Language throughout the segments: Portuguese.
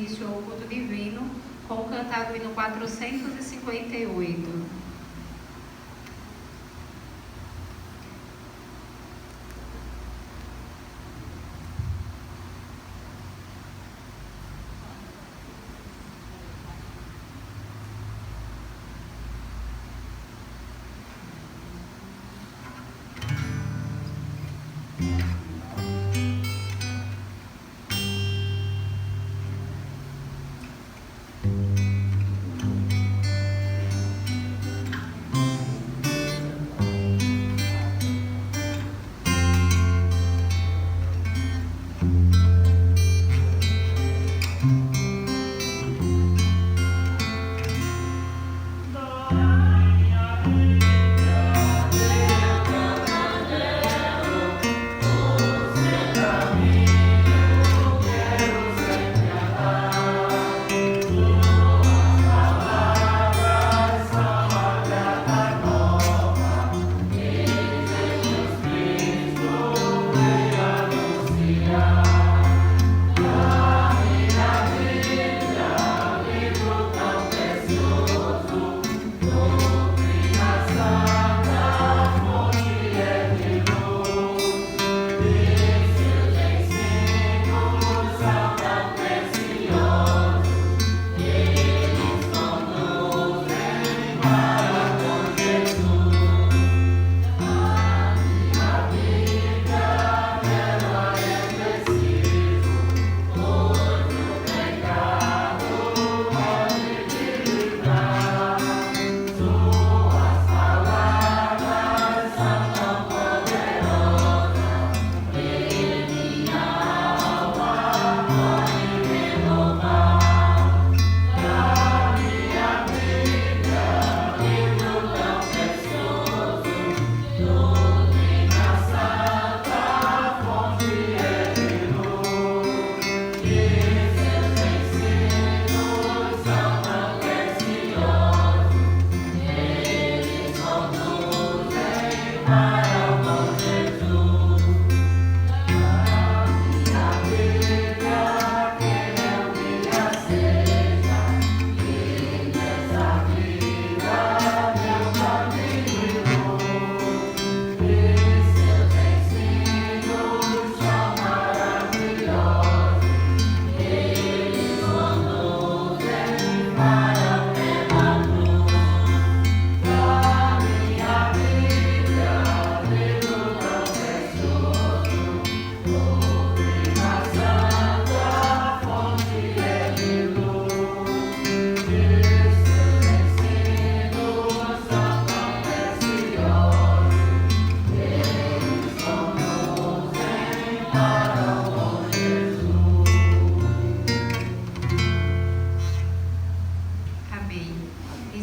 iniciou o culto divino com o cantado hino 458.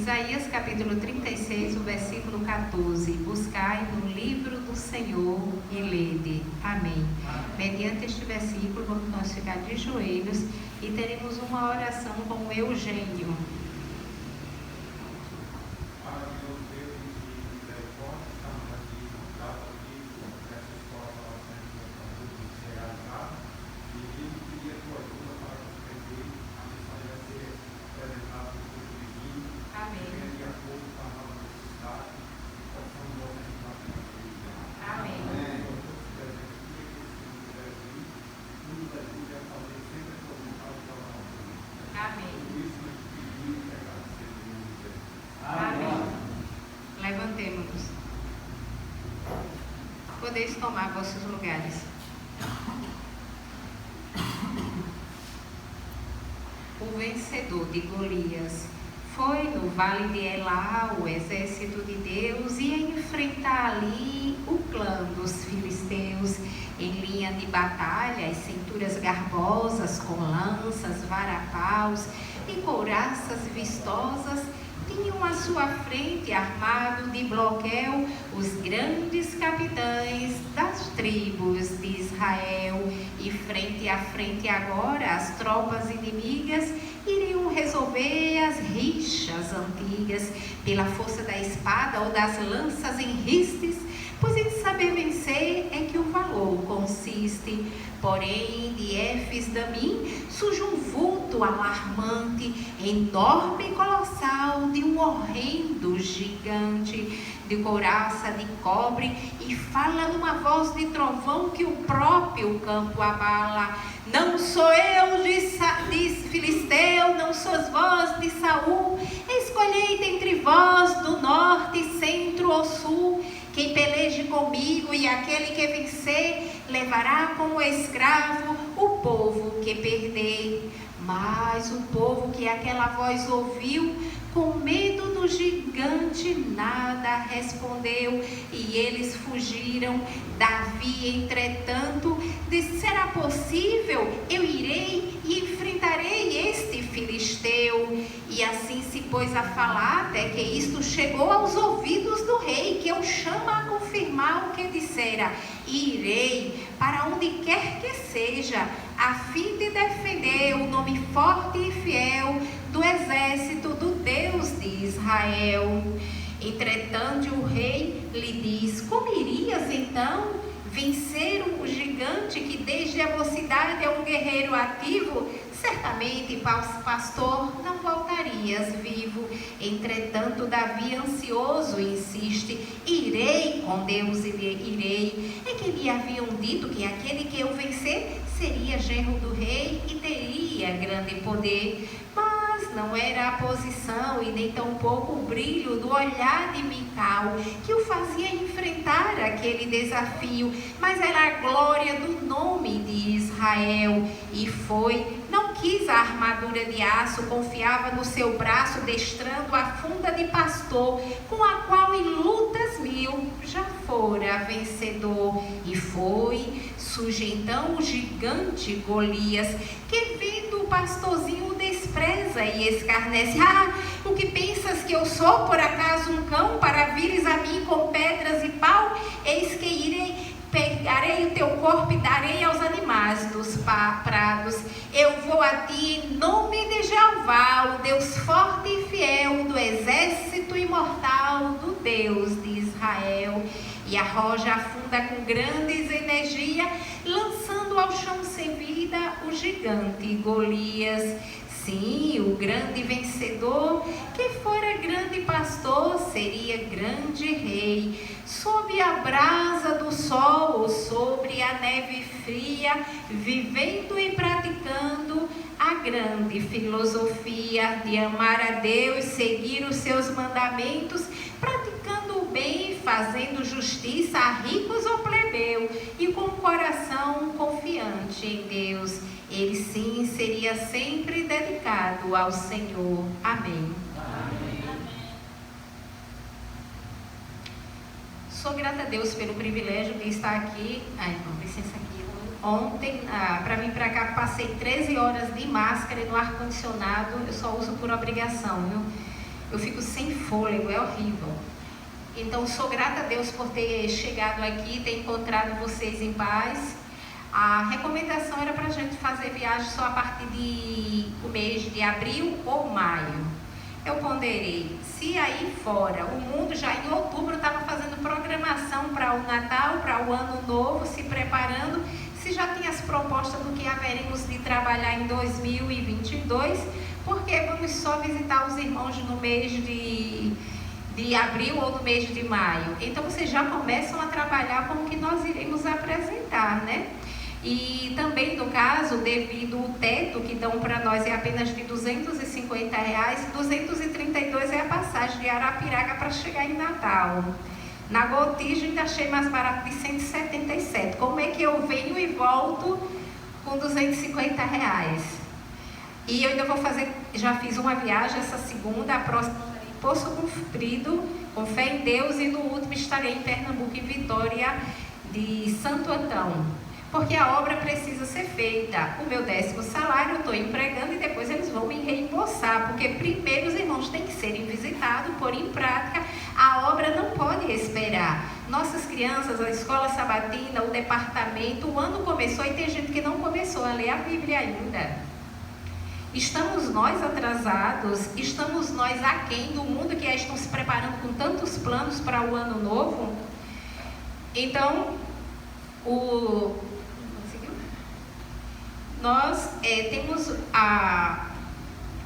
Isaías capítulo 36, o versículo 14. Buscai no livro do Senhor e lede. Amém. Mediante este versículo, vamos nós ficar de joelhos e teremos uma oração com o Eugênio. Levantemo-nos. Podeis tomar vossos lugares. O vencedor de Golias foi no vale de Elá, o exército de Deus, e enfrentar ali o clã dos filisteus em linha de batalha, as cinturas garbosas com lanças, varapaus e couraças vistosas. Tinham à sua frente, armado de broquel, os grandes capitães das tribos de Israel. E frente a frente agora, as tropas inimigas iriam resolver as rixas antigas pela força da espada ou das lanças em ristes, pois em saber vencer é que o valor consiste existe. Porém, de Éfes Damim surge um vulto alarmante, enorme e colossal, de um horrendo gigante, de couraça de cobre, e fala numa voz de trovão que o próprio campo abala. Não sou eu, diz Filisteu, não sois vós de Saul, escolhei dentre vós do norte, centro ou sul, quem peleje comigo, e aquele que vencer levará como escravo o povo que perder. Mas o povo que aquela voz ouviu, com medo do gigante, nada respondeu, e eles fugiram. Davi, entretanto, disse: será possível? Eu irei e enfrentarei este filisteu. E assim se pôs a falar, até que isto chegou aos ouvidos do rei, que o chama a confirmar o que dissera: irei para onde quer que seja, a fim de defender o nome forte e fiel do exército do Deus de Israel. Entretanto, o rei lhe diz: como irias então vencer um gigante que desde a mocidade é um guerreiro ativo? Certamente, pastor, não voltarias vivo. Entretanto, Davi, ansioso, insiste: irei com Deus, irei. É que lhe haviam dito que aquele que eu vencer seria genro do rei e teria grande poder. Mas não era a posição e nem tampouco o brilho do olhar de Mical que o fazia enfrentar aquele desafio, mas era a glória do nome de Israel. E foi, não quis a armadura de aço, confiava no seu braço, destrando a funda de pastor, com a qual em lutas mil já fora vencedor. E foi, surge então o gigante Golias, que vendo o pastorzinho o despreza e escarnece: ah, o que pensas que eu sou, por acaso um cão, para vires a mim com pedras e pau? Eis que irei, pegarei o teu corpo e darei aos animais dos prados. Eu vou a ti em nome de Jeová, o Deus forte e fiel, do exército imortal do Deus de Israel. E arroja a funda com grandes energia, lançando ao chão sem vida o gigante Golias. Sim, o grande vencedor, que fora grande pastor, seria grande rei. Sob a brasa do sol ou sobre a neve fria, vivendo e praticando a grande filosofia de amar a Deus, seguir os seus mandamentos, praticando o bem, fazendo justiça a ricos ou plebeu, e com o coração confiante em Deus. Ele sim seria sempre dedicado ao Senhor. Amém. Amém. Sou grata a Deus pelo privilégio de estar aqui. Licença aqui. Ontem, para vir para cá, passei 13 horas de máscara no ar-condicionado. Eu só uso por obrigação, viu? Eu fico sem fôlego, é horrível. Então, sou grata a Deus por ter chegado aqui, ter encontrado vocês em paz. A recomendação era para a gente fazer viagem só a partir do mês de abril ou maio. Eu ponderei, se aí fora, o mundo já em outubro estava fazendo programação para o Natal, para o Ano Novo, se preparando, se já tinha as propostas do que haveremos de trabalhar em 2022, porque vamos só visitar os irmãos no mês de abril ou no mês de maio. Então, vocês já começam a trabalhar com o que nós iremos apresentar, né? E também, no caso, devido ao teto que dão para nós é apenas de R$250, 232 é a passagem de Arapiraca para chegar em Natal. Na Gotijo ainda achei mais barato de 177. Como é que eu venho e volto com R$250? E eu ainda vou fazer, já fiz uma viagem essa segunda, a próxima em Poço Comprido, com fé em Deus, e no último estarei em Pernambuco, em Vitória de Santo Antão. Porque a obra precisa ser feita. O meu 10º salário eu estou empregando e depois eles vão me reembolsar, porque primeiro os irmãos têm que serem visitados, pôr em prática. A obra não pode esperar. Nossas crianças, a escola sabatina, o departamento, o ano começou e tem gente que não começou a ler a Bíblia ainda. Estamos nós atrasados? Estamos nós aquém do mundo que estão se preparando com tantos planos para o ano novo? Então, nós temos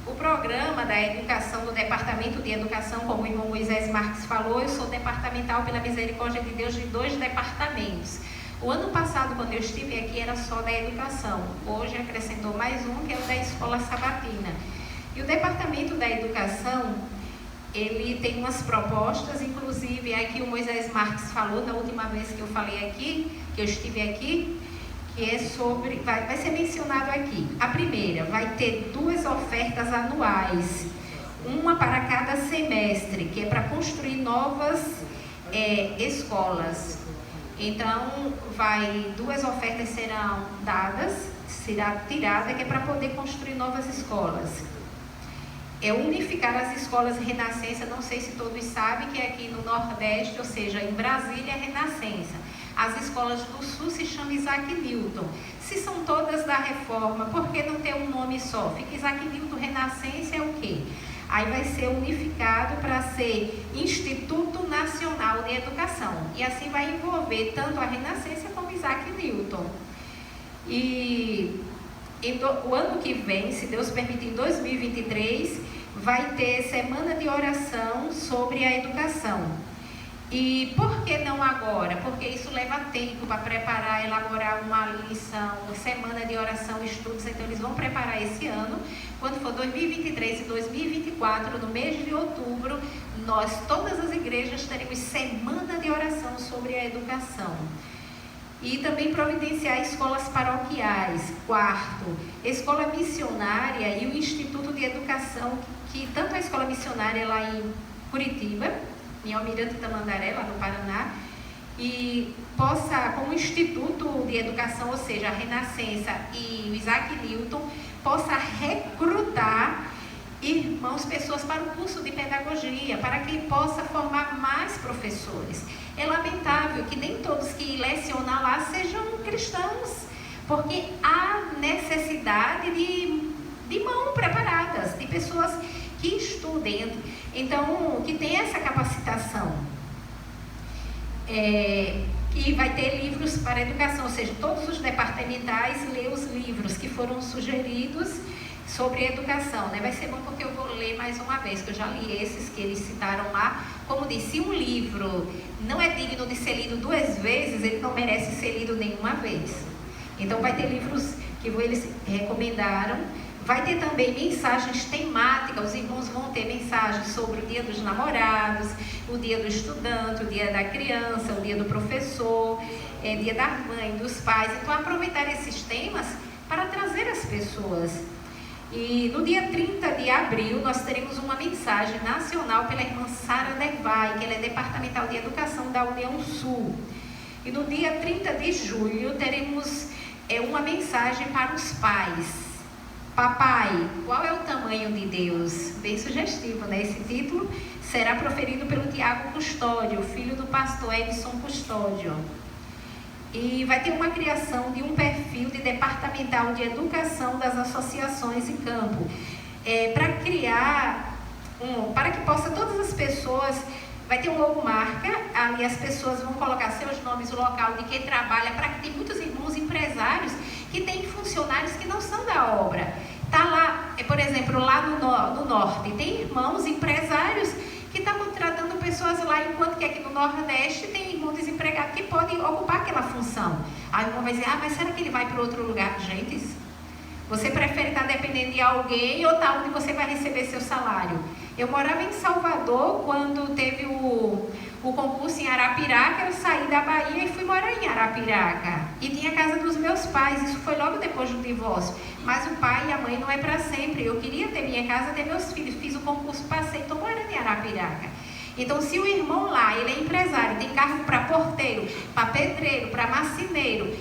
o programa da educação do Departamento de Educação, como o irmão Moisés Marques falou. Eu sou departamental pela misericórdia de Deus de 2 departamentos. O ano passado, quando eu estive aqui, era só da educação. Hoje acrescentou mais um, que é o da escola sabatina. E o Departamento da Educação, ele tem umas propostas, inclusive aqui o Moisés Marques falou na última vez que eu falei aqui, que eu estive aqui, que é sobre, vai ser mencionado aqui. A primeira, vai ter 2 ofertas anuais, uma para cada semestre, que é para construir novas escolas. Então, 2 ofertas serão dadas, será tirada, que é para poder construir novas escolas. Unificar as escolas Renascença, não sei se todos sabem que é aqui no Nordeste, ou seja, em Brasília, Renascença. As escolas do Sul se chamam Isaac Newton. Se são todas da Reforma, por que não ter um nome só? Fica Isaac Newton Renascença é o quê? Aí vai ser unificado para ser Instituto Nacional de Educação. E assim vai envolver tanto a Renascença como Isaac Newton. E o ano que vem, se Deus permitir, em 2023, vai ter semana de oração sobre a educação. E por que não agora? Porque isso leva tempo para preparar, elaborar uma lição, semana de oração, estudos. Então eles vão preparar esse ano. Quando for 2023 e 2024, no mês de outubro, todas as igrejas, teremos semana de oração sobre a educação. E também providenciar escolas paroquiais. 4º, escola missionária e o Instituto de Educação, que tanto a escola missionária lá em Curitiba, em Almirante Tamandaré, lá no Paraná, e como Instituto de Educação, ou seja, a Renascença e o Isaac Newton, possa recrutar irmãos, pessoas para o curso de pedagogia, para que possa formar mais professores. É lamentável que nem todos que lecionam lá sejam cristãos, porque há necessidade de mãos preparadas, de pessoas que estudem, então, que tem essa capacitação. E vai ter livros para a educação, ou seja, todos os departamentais lê os livros que foram sugeridos sobre educação, né? Vai ser bom porque eu vou ler mais uma vez, que eu já li esses que eles citaram lá. Como disse, um livro não é digno de ser lido 2 vezes, ele não merece ser lido nenhuma vez. Então vai ter livros que eles recomendaram. Vai ter também mensagens temáticas, os irmãos vão ter mensagens sobre o dia dos namorados, o dia do estudante, o dia da criança, o dia do professor, dia da mãe, dos pais. Então aproveitar esses temas para trazer as pessoas. E no dia 30 de abril nós teremos uma mensagem nacional pela irmã Sara Dervai, que ela é departamental de educação da União Sul. E no dia 30 de julho teremos uma mensagem para os pais. Papai, qual é o tamanho de Deus? Bem sugestivo, né? Esse título será proferido pelo Tiago Custódio, filho do pastor Edson Custódio. E vai ter uma criação de um perfil de departamental de educação das associações em campo. Para criar, para que possa todas as pessoas, vai ter um logomarca, ali as pessoas vão colocar seus nomes, o local de quem trabalha, para que tem muitos irmãos empresários que têm funcionários que não são da obra. Está lá, por exemplo, lá no norte, tem irmãos empresários que estão contratando pessoas lá, enquanto que aqui no Nordeste tem irmão desempregado que pode ocupar aquela função. Aí o irmão vai dizer, mas será que ele vai para outro lugar? Gente, você prefere estar dependendo de alguém ou estar onde você vai receber seu salário? Eu morava em Salvador quando teve o concurso em Arapiraca. Eu saí da Bahia e fui morar em Arapiraca. E tinha a casa dos meus pais, isso foi logo depois do divórcio. Mas o pai e a mãe não é para sempre. Eu queria ter minha casa, ter meus filhos. Fiz o concurso, passei, estou morando em Arapiraca. Então, se o irmão lá, ele é empresário, tem cargo para porteiro, para pedreiro, para marceneiro,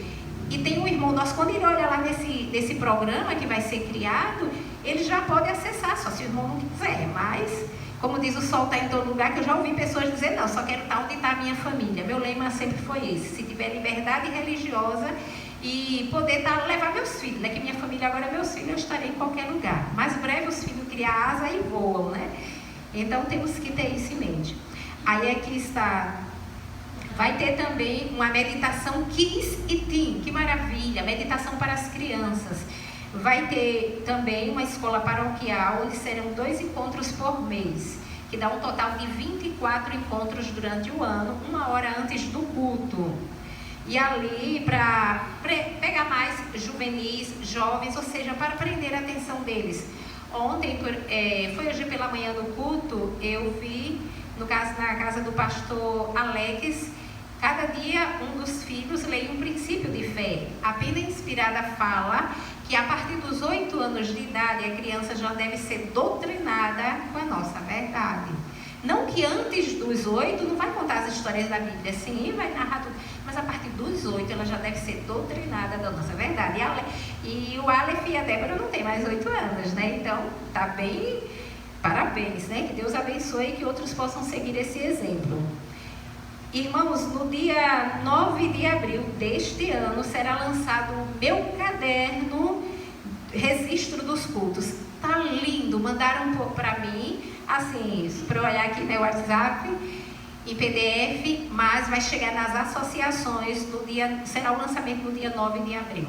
e tem um irmão nosso, quando ele olha lá nesse programa que vai ser criado, ele já pode acessar, só se o irmão não quiser. Mas, como diz, o sol está em todo lugar, que eu já ouvi pessoas dizer, não, só quero estar onde está a minha família. Meu lema sempre foi esse, se tiver liberdade religiosa e poder levar meus filhos, né? Que minha família agora é meus filhos, eu estarei em qualquer lugar. Mais breve os filhos criam asa e voam, né? Então temos que ter isso em mente. Aí aqui está, vai ter também uma meditação Kids e Teen, que maravilha, meditação para as crianças. Vai ter também uma escola paroquial, onde serão 2 encontros por mês, que dá um total de 24 encontros durante o ano, 1 hora antes do culto. E ali para pegar mais juvenis, jovens, ou seja, para prender a atenção deles. Ontem, foi hoje pela manhã no culto, eu vi, no caso na casa do pastor Alex, cada dia um dos filhos lê um princípio de fé. A Pena Inspirada fala que a partir dos 8 anos de idade a criança já deve ser doutrinada com a nossa verdade. Não que antes dos 8 não vai contar as histórias da Bíblia, sim, vai narrar tudo, mas a partir dos 8 ela já deve ser doutrinada da nossa verdade. E o Aleph e a Débora não tem mais 8 anos, né? Então, tá bem, parabéns, né? Que Deus abençoe e que outros possam seguir esse exemplo. Irmãos, no dia 9 de abril deste ano será lançado o meu caderno Registro dos Cultos. Tá lindo, mandaram um pouco para mim, assim, para eu olhar aqui no WhatsApp, em PDF, mas vai chegar nas associações, será o lançamento no dia 9 de abril.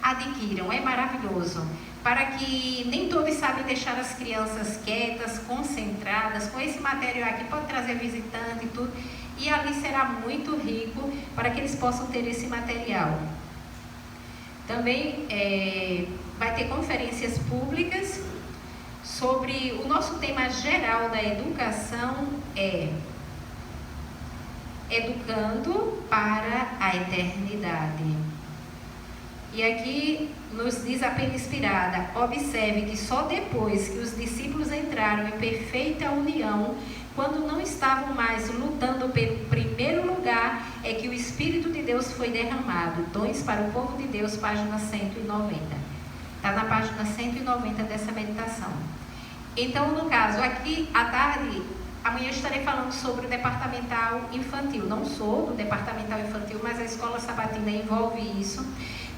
Adquiram, é maravilhoso, para que nem todos sabem deixar as crianças quietas, concentradas, com esse material aqui, pode trazer visitante e tudo, e ali será muito rico para que eles possam ter esse material. Também vai ter conferências públicas sobre o nosso tema geral da educação Educando para a Eternidade. E aqui nos diz a Pena Inspirada: observe que só depois que os discípulos entraram em perfeita união, quando não estavam mais lutando pelo primeiro lugar, é que o Espírito de Deus foi derramado. Dons para o povo de Deus, página 190. Está na página 190 dessa meditação. Então, no caso, aqui à tarde, amanhã estarei falando sobre o departamental infantil. Não sou do departamental infantil, mas a escola sabatina envolve isso.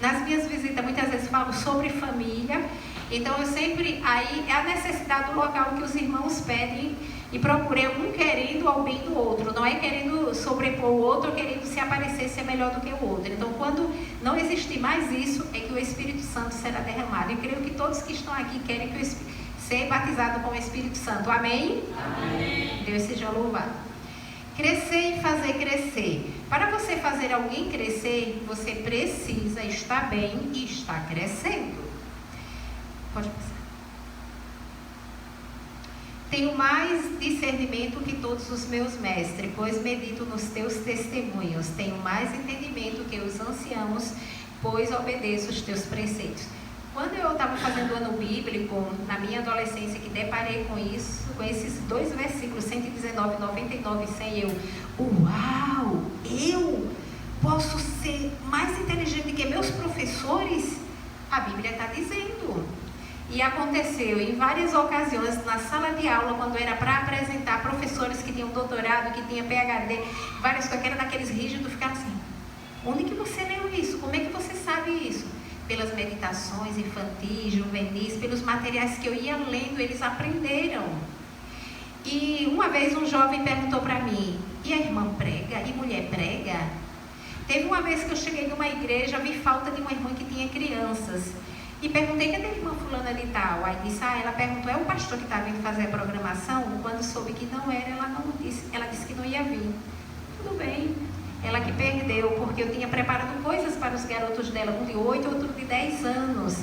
Nas minhas visitas, muitas vezes falo sobre família. Então, eu sempre, aí é a necessidade do local que os irmãos pedem e procurem um querendo ao bem do outro. Não é querendo sobrepor o outro, querendo se aparecer, ser melhor do que o outro. Então, quando não existir mais isso, é que o Espírito Santo será derramado. E creio que todos que estão aqui querem que ser batizado com o Espírito Santo. Amém? Amém. Deus seja louvado. Crescer e fazer crescer. Para você fazer alguém crescer, você precisa estar bem e estar crescendo. Pode passar. Tenho mais discernimento que todos os meus mestres, pois medito nos teus testemunhos. Tenho mais entendimento que os anciãos, pois obedeço os teus preceitos. Quando eu estava fazendo o ano bíblico, na minha adolescência, que deparei com isso, com esses 2 versículos, 119, 99 e 100, uau, eu posso ser mais inteligente que meus professores? A Bíblia está dizendo. E aconteceu em várias ocasiões, na sala de aula, quando era para apresentar professores que tinham doutorado, que tinham PhD, várias coisas, que eram daqueles rígidos, ficaram assim: onde que você leu isso? Como é que você sabe isso? Pelas meditações infantis, juvenis, pelos materiais que eu ia lendo, eles aprenderam. E uma vez um jovem perguntou para mim: e a irmã prega? E mulher prega? Teve uma vez que eu cheguei numa igreja, vi falta de uma irmã que tinha crianças. E perguntei: cadê a irmã fulana de tal? Aí disse: ela perguntou: é o pastor que está vindo fazer a programação? Quando soube que não era, ela disse que não ia vir. Tudo bem. Ela que perdeu, porque eu tinha preparado coisas para os garotos dela, um de 8, outro de 10 anos.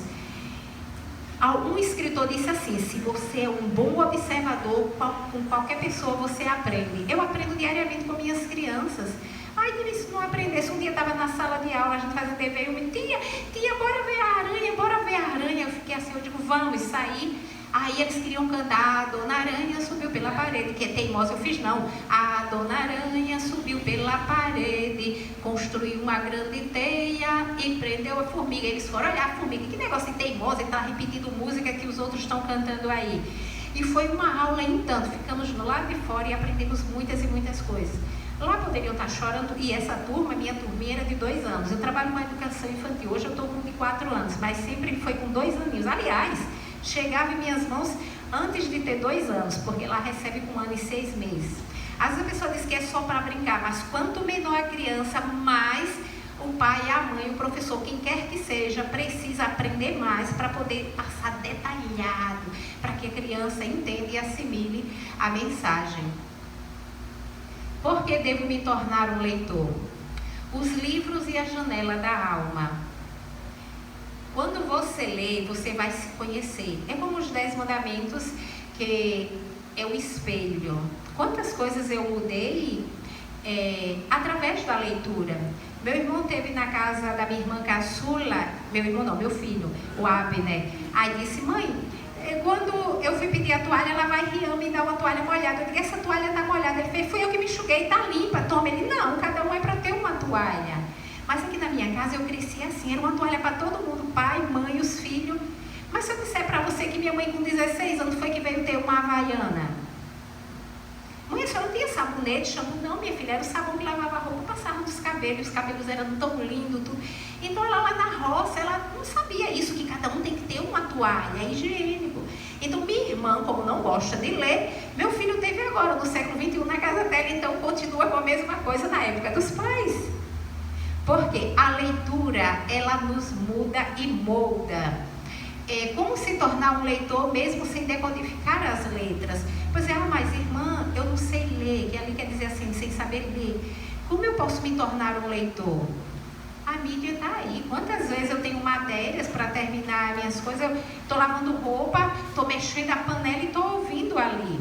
Um escritor disse assim: se você é um bom observador, com qualquer pessoa você aprende. Eu aprendo diariamente com minhas crianças. Ai, se não aprendesse, um dia estava na sala de aula, a gente fazia TV, eu me tia, bora ver a aranha, bora ver a aranha. Eu fiquei assim, eu digo, vamos, sair. Aí eles queriam cantar: a Dona Aranha subiu pela parede, que é teimosa. Eu fiz não. A Dona Aranha subiu pela parede, construiu uma grande teia e prendeu a formiga. Eles foram olhar a formiga: que negócio de teimosa, ele está repetindo música que os outros estão cantando aí. E foi uma aula em tanto, ficamos no lado de fora e aprendemos muitas e muitas coisas. Lá poderiam estar chorando, e essa turma, minha turminha, era de 2 anos. Eu trabalho com educação infantil, hoje eu estou com de 4 anos, mas sempre foi com 2 aninhos. Aliás, chegava em minhas mãos antes de ter 2 anos, porque lá recebe com 1 ano e 6 meses. Às vezes a pessoa diz que é só para brincar, mas quanto menor a criança, mais o pai, a mãe, o professor, quem quer que seja, precisa aprender mais para poder passar detalhado, para que a criança entenda e assimile a mensagem. Por que devo me tornar um leitor? Os livros e a janela da alma. Quando você lê, você vai se conhecer. É como os 10 mandamentos, que é o espelho. Quantas coisas eu mudei através da leitura. Meu irmão teve na casa da minha irmã caçula, meu filho, o Abner. Aí disse, mãe, quando eu fui pedir a toalha, ela vai me dar uma toalha molhada. Eu disse, essa toalha está molhada. Ele fez, fui eu que me enxuguei, está limpa, toma. Ele, não, cada um é para ter uma toalha. Mas aqui na minha casa eu cresci assim, era uma toalha para todo mundo, pai, mãe, os filhos. Mas se eu disser para você que minha mãe com 16 anos foi que veio ter uma havaiana. Mãe, a senhora não tinha sabonete, shampoo? Não, minha filha, era o sabão que lavava a roupa, passava nos cabelos, os cabelos eram tão lindos, tudo. Então ela lá na roça, ela não sabia isso, que cada um tem que ter uma toalha, é higiênico. Então minha irmã, como não gosta de ler, meu filho teve agora, no século XXI, na casa dela, então continua com a mesma coisa na época dos pais. Porque a leitura, ela nos muda e molda. Como se tornar um leitor mesmo sem decodificar as letras? Pois mas irmã, eu não sei ler, que ali quer dizer assim, sem saber ler. Como eu posso me tornar um leitor? A mídia está aí. Quantas vezes eu tenho matérias para terminar minhas coisas, eu estou lavando roupa, estou mexendo a panela e estou ouvindo ali.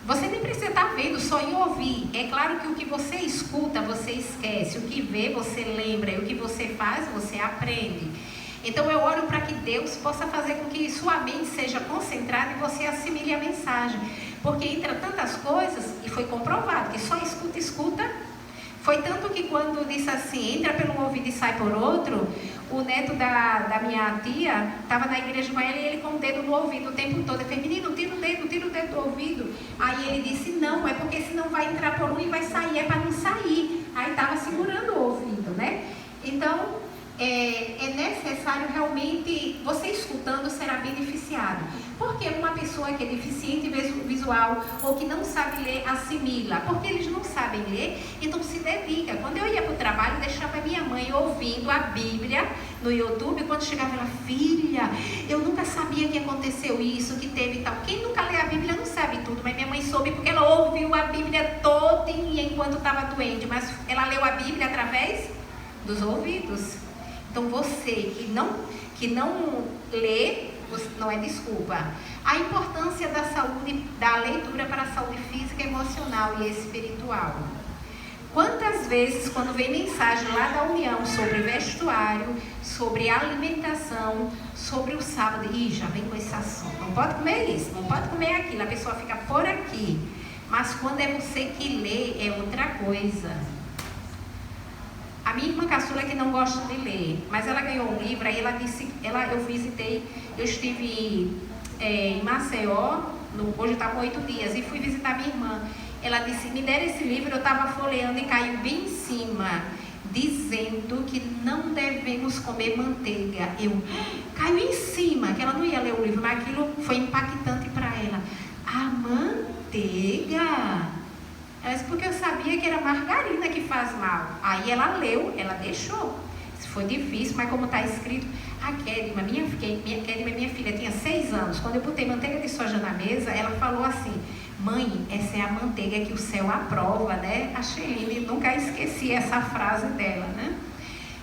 Você nem precisa estar vendo, só em ouvir. É claro que o que você escuta, você esquece. O que vê, você lembra. E o que você faz, você aprende. Então eu oro para que Deus possa fazer com que sua mente seja concentrada e você assimile a mensagem. Porque entra tantas coisas, e foi comprovado que só escuta. Foi tanto que quando disse assim, entra pelo ouvido e sai por outro, o neto da minha tia estava na igreja com ela e ele com o dedo no ouvido o tempo todo. Ele fez, menino, tira o dedo do ouvido. Aí ele disse, não, é porque senão vai entrar por um e vai sair, é para não sair. Aí estava segurando o ouvido, né? Então, é necessário realmente, você escutando será beneficiado. Porque uma pessoa que é deficiente visual ou que não sabe ler, assimila. Porque eles não sabem ler, então se dedica. Quando eu ia para o trabalho, eu deixava minha mãe ouvindo a Bíblia no YouTube. Quando chegava ela, filha, eu nunca sabia que aconteceu isso, que teve tal. Quem nunca lê a Bíblia não sabe tudo, mas minha mãe soube porque ela ouviu a Bíblia toda enquanto estava doente. Mas ela leu a Bíblia através dos ouvidos. Então você que não lê, não é desculpa. A importância da saúde, da leitura para a saúde física, emocional e espiritual. Quantas vezes, quando vem mensagem lá da União sobre vestuário, sobre alimentação, sobre o sábado, já vem com esse assunto, não pode comer isso, não pode comer aquilo, a pessoa fica por aqui. Mas quando é você que lê, é outra coisa. A minha irmã caçula que não gosta de ler, mas ela ganhou um livro, aí ela disse, eu estive em Maceió, hoje está com 8 dias, e fui visitar minha irmã. Ela disse, me deram esse livro, eu estava folheando e caiu bem em cima, dizendo que não devemos comer manteiga. Caiu em cima, que ela não ia ler o livro, mas aquilo foi impactante para ela. A manteiga? Ela disse, porque eu sabia que era margarina que faz mal. Aí ela leu, ela deixou. Foi difícil, mas como está escrito, a Kedma, minha filha, tinha 6 anos. Quando eu botei manteiga de soja na mesa, ela falou assim, mãe, essa é a manteiga que o céu aprova, né? Achei linda, nunca esqueci essa frase dela, né?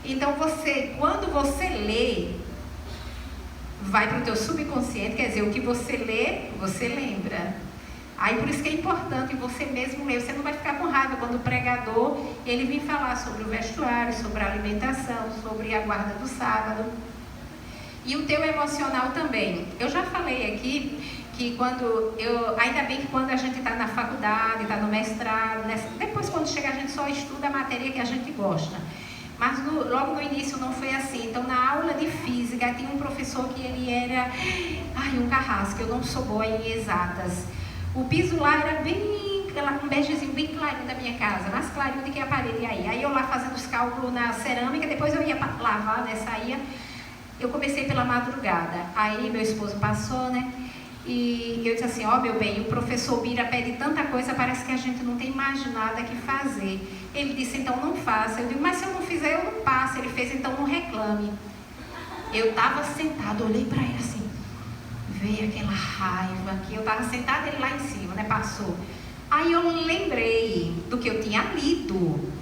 Então quando você lê, vai para o teu subconsciente, quer dizer, o que você lê, você lembra. Aí por isso que é importante você mesmo ler, você não vai ficar com raiva quando o pregador, ele vem falar sobre o vestuário, sobre a alimentação, sobre a guarda do sábado. E o teu emocional também. Eu já falei aqui que ainda bem que quando a gente está na faculdade, está no mestrado, depois quando chega a gente só estuda a matéria que a gente gosta. Mas logo no início não foi assim. Então na aula de física tinha um professor que ele era um carrasco, eu não sou boa em exatas. O piso lá era um beijezinho bem clarinho da minha casa, mais clarinho do que a parede aí. Aí eu lá fazendo os cálculos na cerâmica, depois eu ia lavar, né, saía. Eu comecei pela madrugada. Aí meu esposo passou, né? E eu disse assim, ó, meu bem, o professor Bira pede tanta coisa, parece que a gente não tem mais nada que fazer. Ele disse, então não faça. Eu digo, mas se eu não fizer, eu não passo. Ele fez, então não reclame. Eu estava sentada, olhei para ele assim, veio aquela raiva, que eu estava sentada, ele lá em cima, né, passou. Aí eu lembrei do que eu tinha lido.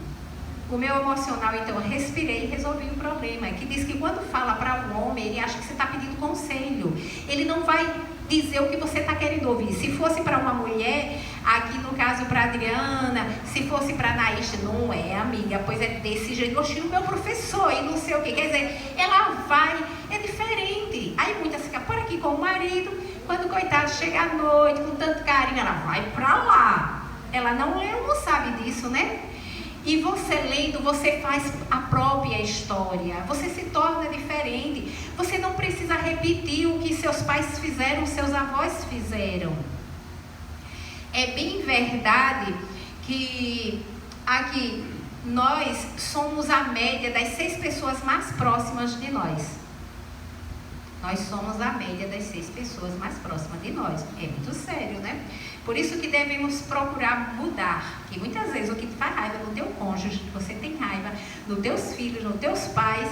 O meu emocional, então, eu respirei e resolvi o problema. Que diz que quando fala para um homem, ele acha que você está pedindo conselho. Ele não vai dizer o que você está querendo ouvir. Se fosse para uma mulher, aqui no caso para Adriana, se fosse para Naís, não é, amiga, pois é desse jeito. Oxi, o meu professor e não sei o que. Quer dizer, ela vai, é diferente. Aí muitas ficam por aqui com o marido, quando o coitado chega à noite, com tanto carinho, ela vai para lá. Ela não leu, não sabe disso, né? E você lendo, você faz a própria história. Você se torna diferente. Você não precisa repetir o que seus pais fizeram, seus avós fizeram. É bem verdade que aqui nós somos a média das 6 pessoas mais próximas de nós. Nós somos a média das 6 pessoas mais próximas de nós. É muito sério, né? Por isso que devemos procurar mudar. Que muitas vezes o que te faz raiva no teu cônjuge, você tem raiva nos teus filhos, nos teus pais,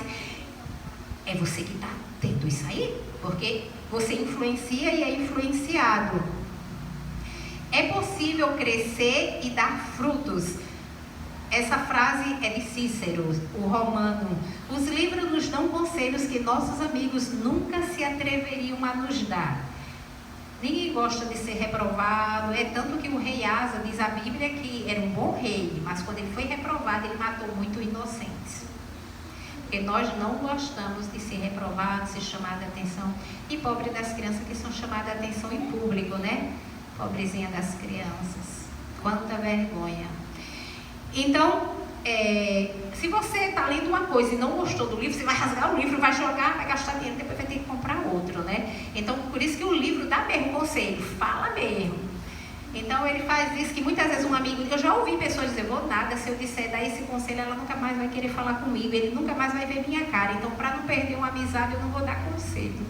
é você que está tendo isso aí. Porque você influencia e é influenciado. É possível crescer e dar frutos. Essa frase é de Cícero, o romano. Os livros nos dão conselhos que nossos amigos nunca se atreveriam a nos dar. Ninguém gosta de ser reprovado. É tanto que o rei Asa, diz a Bíblia, que era um bom rei, mas quando ele foi reprovado, ele matou muito inocentes. Porque nós não gostamos de ser reprovados, ser chamados a atenção. E pobre das crianças que são chamadas a atenção em público, né? Pobrezinha das crianças. Quanta vergonha. Então, se você está lendo uma coisa e não gostou do livro, você vai rasgar o livro, vai jogar, vai gastar dinheiro, depois vai ter que comprar outro, né? Então, por isso que o livro dá mesmo conselho, fala mesmo. Então, ele faz isso, que muitas vezes um amigo, eu já ouvi pessoas dizer, vou nada, se eu disser dar esse conselho, ela nunca mais vai querer falar comigo, ele nunca mais vai ver minha cara. Então, para não perder uma amizade, eu não vou dar conselho.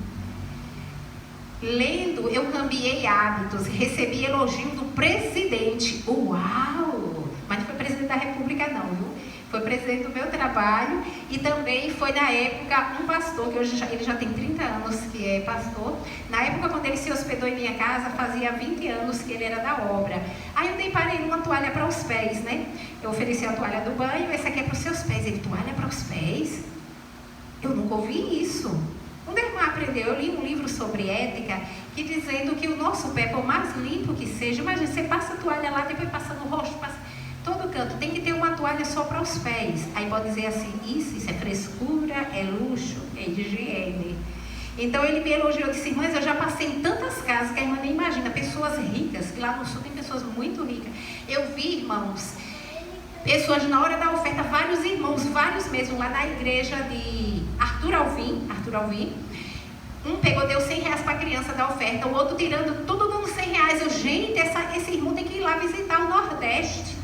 Lendo, eu cambiei hábitos, recebi elogio do presidente. Uau! Mas não foi presidente da República não, viu? Foi presidente do meu trabalho e também foi na época um pastor, que hoje ele já tem 30 anos que é pastor. Na época quando ele se hospedou em minha casa, fazia 20 anos que ele era da obra. Aí eu dei para ele uma toalha para os pés, né? Eu ofereci a toalha do banho, essa aqui é para os seus pés. Ele, toalha para os pés? Eu nunca ouvi isso. Onde ele aprendeu? Eu li um livro sobre ética, que dizendo que o nosso pé, por mais limpo que seja, imagina, você passa a toalha lá, depois passa no rosto, passa todo canto, tem que ter uma toalha só para os pés. Aí pode dizer assim, isso é frescura, é luxo, é higiene. Então ele me elogiou, disse, irmãs, eu já passei em tantas casas que a irmã nem imagina, pessoas ricas, que lá no sul tem pessoas muito ricas. Eu vi, irmãos, pessoas na hora da oferta, vários irmãos, vários mesmo, lá na igreja de Arthur Alvim, um pegou, deu 100 reais para a criança da oferta, o outro tirando, tudo dando 100 reais. Eu, gente, esse irmão tem que ir lá visitar o Nordeste.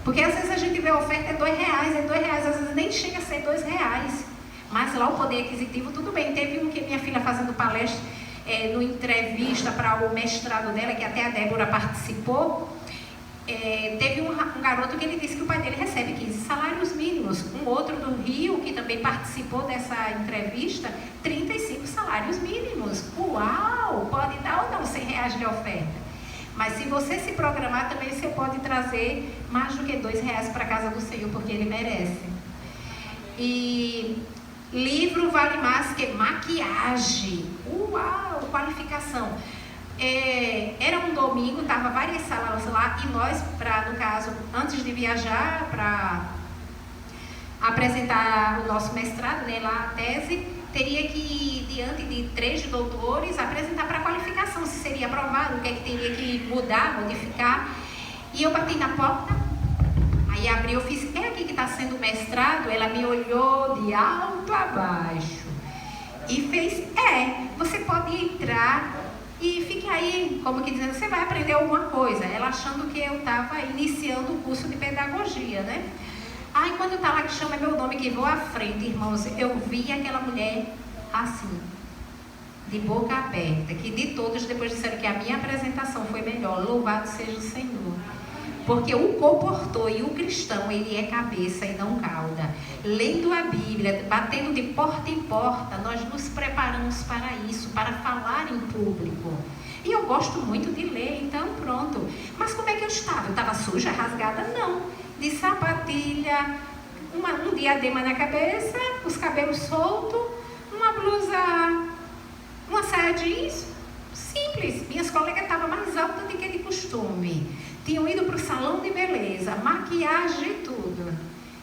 Porque às vezes a gente vê a oferta é 2 reais, às vezes nem chega a ser 2 reais. Mas lá o poder aquisitivo, tudo bem. Teve um que minha filha fazendo palestra, no entrevista para o mestrado dela, que até a Débora participou, teve um garoto que ele disse que o pai dele recebe 15 salários mínimos. Um outro do Rio, que também participou dessa entrevista, 35 salários mínimos. Uau! Pode dar ou não 100 reais de oferta. Mas se você se programar, também você pode trazer mais do que 2 reais para a casa do Senhor, porque Ele merece. E livro vale mais que maquiagem. Uau! Qualificação. Era um domingo, estava várias salas lá, e nós, no caso, antes de viajar para apresentar o nosso mestrado, né, lá a tese, teria que ir diante de 3 doutores apresentar para qualificação, se seria aprovado, o que é que teria que mudar, modificar. E eu bati na porta, aí abri, eu fiz, quem é aqui que está sendo mestrado? Ela me olhou de alto a baixo e fez, você pode entrar e fique aí, como que dizendo, você vai aprender alguma coisa. Ela achando que eu estava iniciando o curso de pedagogia, né? Aí quando tá lá que chama meu nome, que vou à frente, irmãos, eu vi aquela mulher assim. de boca aberta, que de todos depois disseram que a minha apresentação foi melhor. Louvado seja o Senhor. Porque o comportor e o cristão, ele é cabeça e não cauda. Lendo a Bíblia, batendo de porta em porta, nós nos preparamos para isso, para falar em público. E eu gosto muito de ler, então pronto. Mas como é que eu estava? Eu estava suja, rasgada? Não. De sapatilha, um diadema na cabeça, os cabelos soltos, uma blusa, uma saia jeans, simples. Minhas colegas estavam mais altas do que de costume. Tinham ido para o salão de beleza, maquiagem e tudo.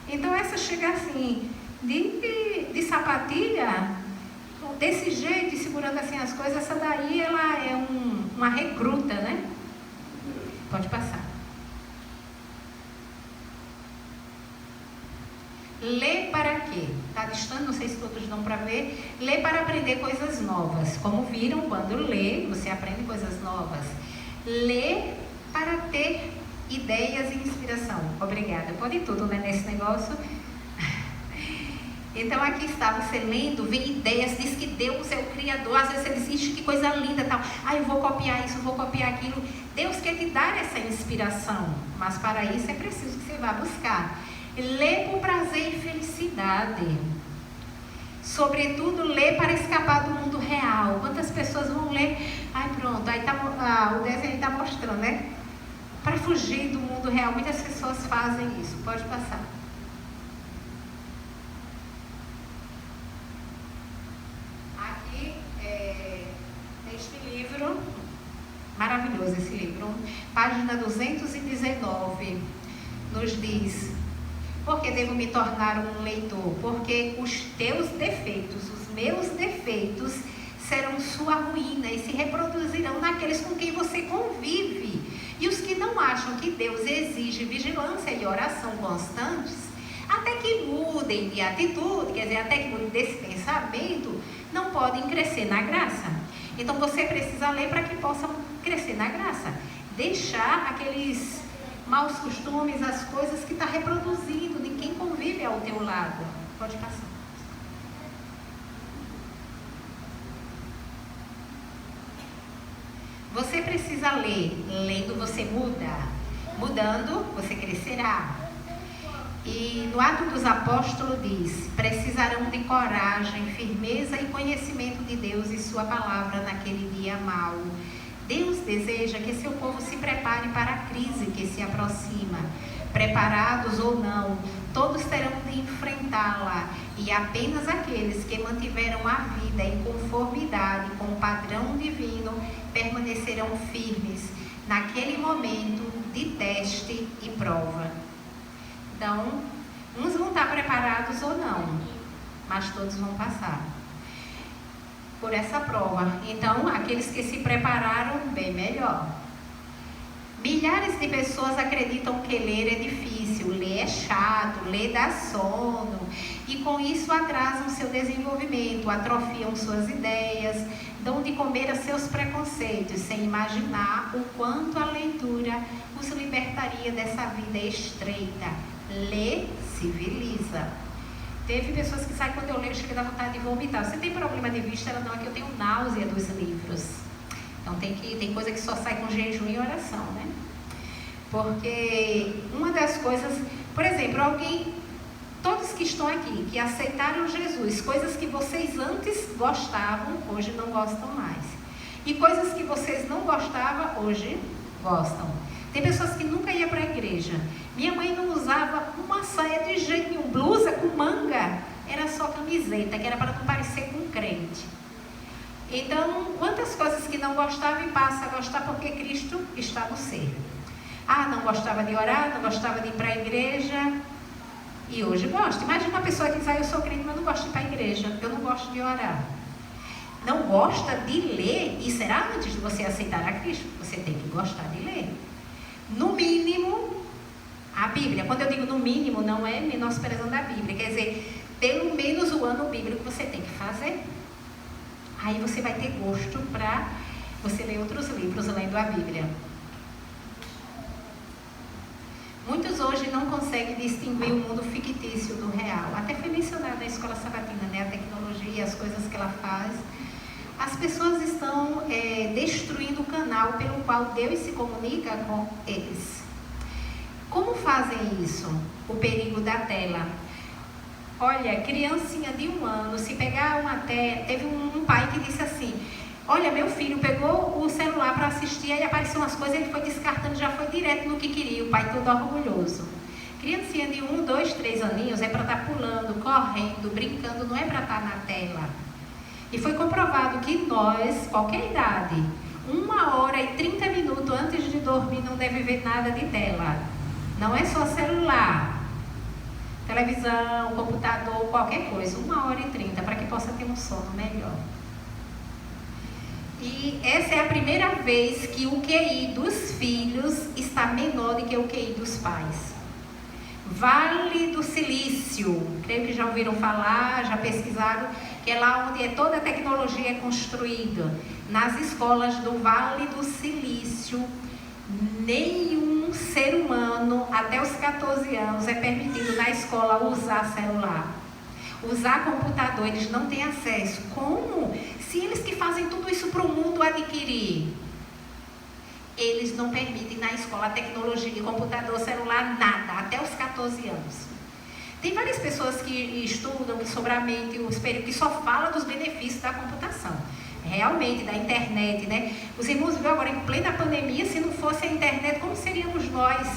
Então essa chega assim, de sapatilha, desse jeito, segurando assim as coisas, essa daí ela é uma recruta, né? Pode passar. Lê para quê? Está distante, não sei se todos dão para ver. Lê para aprender coisas novas. Como viram, quando lê, você aprende coisas novas. Lê para ter ideias e inspiração. Obrigada. Pode tudo, né, nesse negócio. Então aqui está, você lendo, vê ideias, diz que Deus é o Criador. Às vezes você diz, ixi, que coisa linda, tal. Eu vou copiar isso, eu vou copiar aquilo. Deus quer te dar essa inspiração, mas para isso é preciso que você vá buscar. Lê por prazer e felicidade. Sobretudo, lê para escapar do mundo real. Quantas pessoas vão ler? Pronto, aí tá, o desenho está mostrando, né? Para fugir do mundo real. Muitas pessoas fazem isso. Pode passar. Aqui, neste livro, maravilhoso esse livro, página 219, nos diz: por que devo me tornar um leitor? Porque os teus defeitos, os meus defeitos, serão sua ruína e se reproduzirão naqueles com quem você convive. E os que não acham que Deus exige vigilância e oração constantes, até que mudem de atitude, quer dizer, até que mudem desse pensamento, não podem crescer na graça. Então você precisa ler para que possam crescer na graça. Deixar aqueles maus costumes, as coisas que está reproduzindo de quem convive ao teu lado. Pode passar. Você precisa ler. Lendo você muda. Mudando você crescerá. E no Atos dos Apóstolos diz: precisarão de coragem, firmeza e conhecimento de Deus e sua palavra naquele dia mau. Deus deseja que seu povo se prepare para a crise que se aproxima. Preparados ou não, todos terão de enfrentá-la, e apenas aqueles que mantiveram a vida em conformidade com o padrão divino permanecerão firmes naquele momento de teste e prova. Então, uns vão estar preparados ou não, mas todos vão passar por essa prova. Então, aqueles que se prepararam, bem melhor. Milhares de pessoas acreditam que ler é difícil, ler é chato, ler dá sono, e com isso atrasam seu desenvolvimento, atrofiam suas ideias, dão de comer a seus preconceitos, sem imaginar o quanto a leitura os libertaria dessa vida estreita. Lê, civiliza. Teve pessoas que saem, quando eu leio, chega da vontade de vomitar. Você tem problema de vista? Ela não, é que eu tenho náusea dos livros. Então tem coisa que só sai com jejum e oração, né? Porque uma das coisas, por exemplo, todos que estão aqui, que aceitaram Jesus, coisas que vocês antes gostavam, hoje não gostam mais. E coisas que vocês não gostavam, hoje gostam. Tem pessoas que nunca iam para a igreja. Minha mãe não usava uma saia de jeito nenhum, blusa com manga, era só camiseta, que era para não parecer com crente. Então, quantas coisas que não gostava e passa a gostar porque Cristo está no ser. Não gostava de orar, não gostava de ir para a igreja, e hoje gosta. Imagina uma pessoa que diz: eu sou crente, mas não gosto de ir para a igreja, eu não gosto de orar. Não gosta de ler, e será antes de você aceitar a Cristo, você tem que gostar de ler. No mínimo, a Bíblia. Quando eu digo no mínimo, não é menosprezando a Bíblia, quer dizer, pelo menos o ano bíblico você tem que fazer. Aí você vai ter gosto para você ler outros livros lendo a Bíblia. Muitos hoje não conseguem distinguir o mundo fictício do real. Até foi mencionado na escola sabatina, né? A tecnologia, as coisas que ela faz. As pessoas estão destruindo o canal pelo qual Deus se comunica com eles. Como fazem isso? O perigo da tela. Olha, criancinha de 1 ano, se pegar uma tela... Teve um pai que disse assim: olha, meu filho pegou o celular para assistir, aí apareceu umas coisas, ele foi descartando, já foi direto no que queria, o pai todo orgulhoso. Criancinha de 1, 2, 3 aninhos é para estar pulando, correndo, brincando, não é para estar na tela. E foi comprovado que nós, qualquer idade, 1h30 antes de dormir não deve ver nada de tela. Não é só celular, televisão, computador, qualquer coisa, 1h30, para que possa ter um sono melhor. E essa é a primeira vez que o QI dos filhos está menor do que o QI dos pais. Vale do Silício, creio que já ouviram falar, já pesquisaram, que é lá onde toda a tecnologia é construída. Nas escolas do Vale do Silício, nenhum ser humano até os 14 anos é permitido na escola usar celular, usar computador. Eles não têm acesso. Como? Se eles que fazem tudo isso para o mundo adquirir, eles não permitem na escola tecnologia, computador, celular, nada, até os 14 anos. Tem várias pessoas que estudam sobre a mente, que só falam dos benefícios da computação. Realmente, da internet, né? Os irmãos viram agora em plena pandemia, se não fosse a internet, como seríamos nós?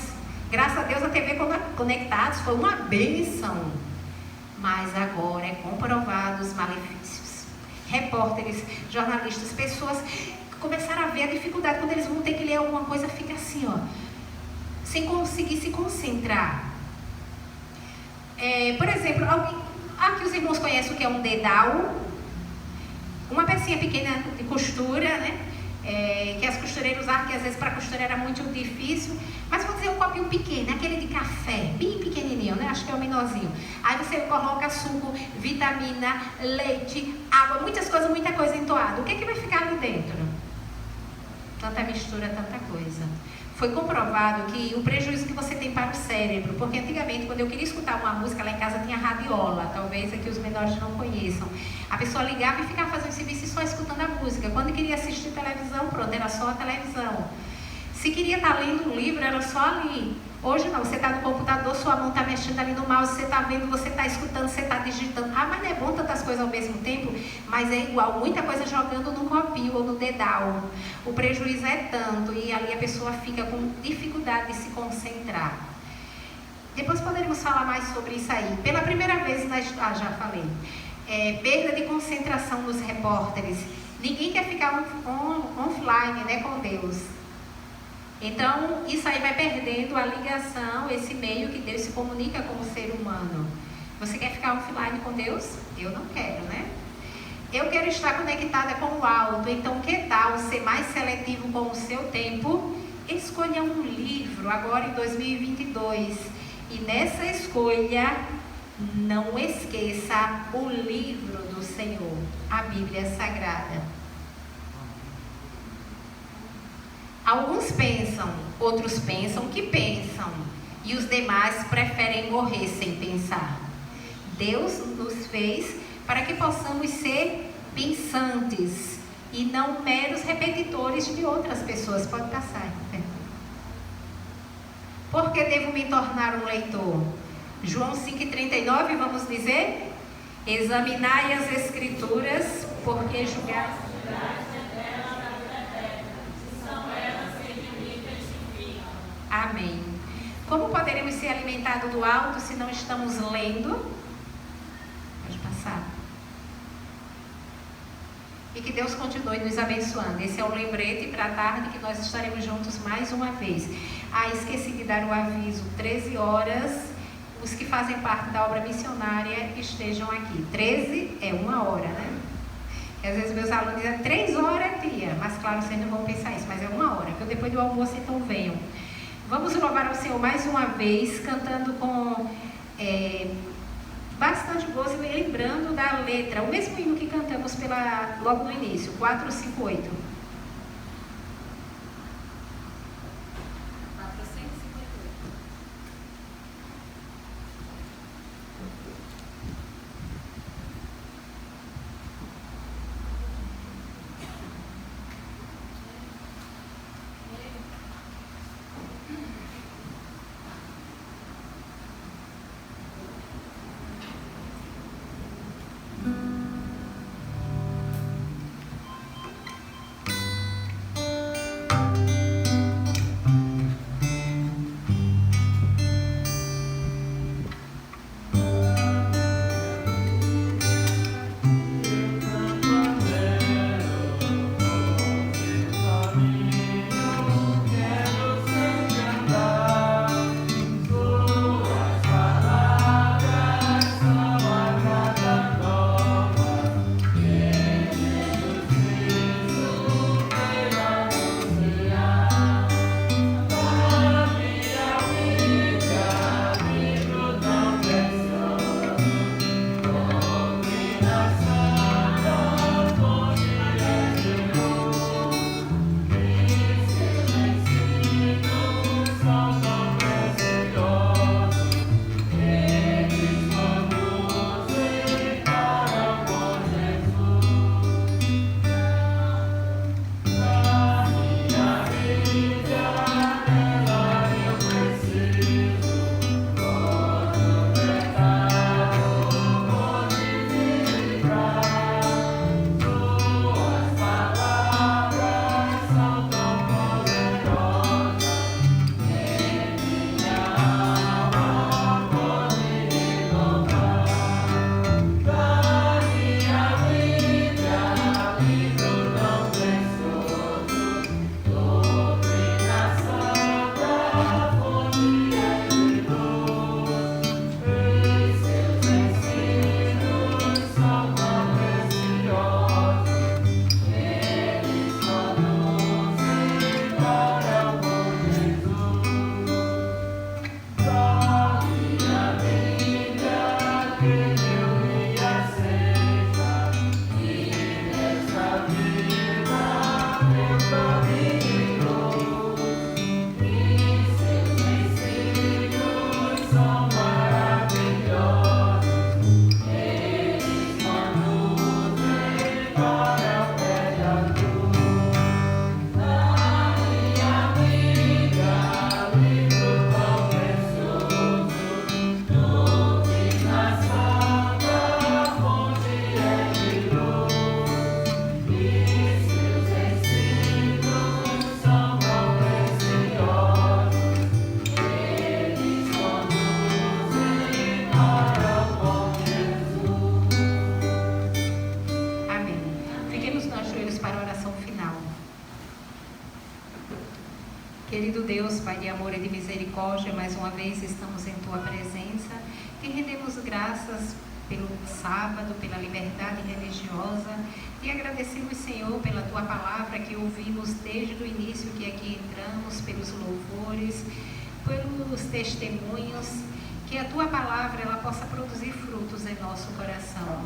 Graças a Deus a TV Conectados foi uma bênção. Mas agora é comprovado os malefícios. Repórteres, jornalistas, pessoas começaram a ver a dificuldade quando eles vão ter que ler alguma coisa, fica assim, ó, sem conseguir se concentrar. Por exemplo, aqui os irmãos conhecem o que é um dedal, uma pecinha pequena de costura, né? Que as costureiras usavam, que às vezes para costurar era muito difícil, mas vamos dizer um copinho pequeno, aquele de café, bem pequenininho, né? Acho que é o menorzinho. Aí você coloca suco, vitamina, leite, água, muita coisa entoada. O que é que vai ficar ali dentro? Tanta mistura, tanta coisa. Foi comprovado que o prejuízo que você tem para o cérebro, porque antigamente, quando eu queria escutar uma música, lá em casa tinha radiola, talvez aqui os menores não conheçam. A pessoa ligava e ficava fazendo serviço só escutando a música. Quando queria assistir televisão, pronto, era só a televisão. Se queria estar lendo um livro, era só ali. Hoje não, você está no computador, sua mão está mexendo ali no mouse, você está vendo, você está escutando, você está digitando. Ah, mas não é bom tantas coisas ao mesmo tempo? Mas é igual, muita coisa jogando no copinho ou no dedal. O prejuízo é tanto e ali a pessoa fica com dificuldade de se concentrar. Depois poderíamos falar mais sobre isso aí. Pela primeira vez, já falei. Perda de concentração nos repórteres. Ninguém quer ficar offline, né, com Deus. Então, isso aí vai perdendo a ligação, esse meio que Deus se comunica com o ser humano. Você quer ficar offline com Deus? Eu não quero, né? Eu quero estar conectada com o alto. Então, que tal ser mais seletivo com o seu tempo? Escolha um livro agora em 2022. E nessa escolha, não esqueça o livro do Senhor, a Bíblia Sagrada. Alguns pensam, outros pensam que pensam, e os demais preferem morrer sem pensar. Deus nos fez para que possamos ser pensantes e não meros repetidores de outras pessoas. Pode passar. Por que devo me tornar um leitor? João 5,39, vamos dizer? Examinai as Escrituras, porque julgais. Amém. Como poderemos ser alimentados do alto se não estamos lendo? Pode passar. E que Deus continue nos abençoando. Esse é o lembrete para a tarde que nós estaremos juntos mais uma vez. Esqueci de dar o aviso. 13 horas, os que fazem parte da obra missionária estejam aqui. 13 é 1 hora, né? E às vezes meus alunos dizem 3 horas, tia. Mas claro, vocês não vão pensar isso, mas é 1 hora. Porque depois do almoço, então venham. Vamos louvar ao Senhor mais uma vez, cantando com bastante gozo e lembrando da letra. O mesmo hino que cantamos logo no início, 458. Deus, Pai de amor e de misericórdia, mais uma vez estamos em Tua presença. Te rendemos graças pelo sábado, pela liberdade religiosa. Te agradecemos, Senhor, pela Tua palavra que ouvimos desde o início que aqui entramos, pelos louvores, pelos testemunhos. Que a Tua palavra ela possa produzir frutos em nosso coração.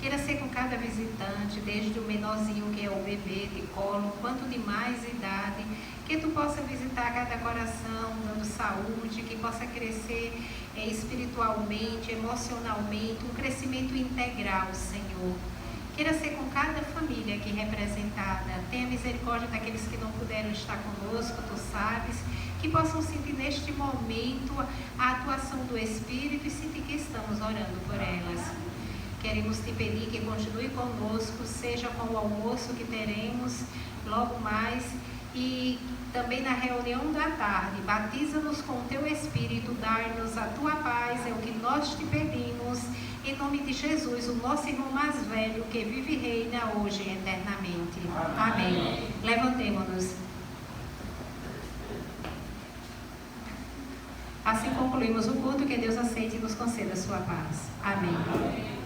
Queira ser com cada visitante, desde o menorzinho que é o bebê de colo, quanto de mais idade, que Tu possa visitar cada coração, dando saúde, que possa crescer espiritualmente, emocionalmente, um crescimento integral, Senhor. Queira ser com cada família aqui representada. Tenha misericórdia daqueles que não puderam estar conosco, Tu sabes, que possam sentir neste momento a atuação do Espírito e sentir que estamos orando por elas. Queremos Te pedir que continue conosco, seja com o almoço que teremos logo mais e também na reunião da tarde. Batiza-nos com o Teu Espírito, dar-nos a Tua paz, é o que nós Te pedimos, em nome de Jesus, o nosso irmão mais velho, que vive e reina hoje e eternamente. Amém. Levantemo-nos. Assim concluímos o culto, que Deus aceite e nos conceda a sua paz. Amém.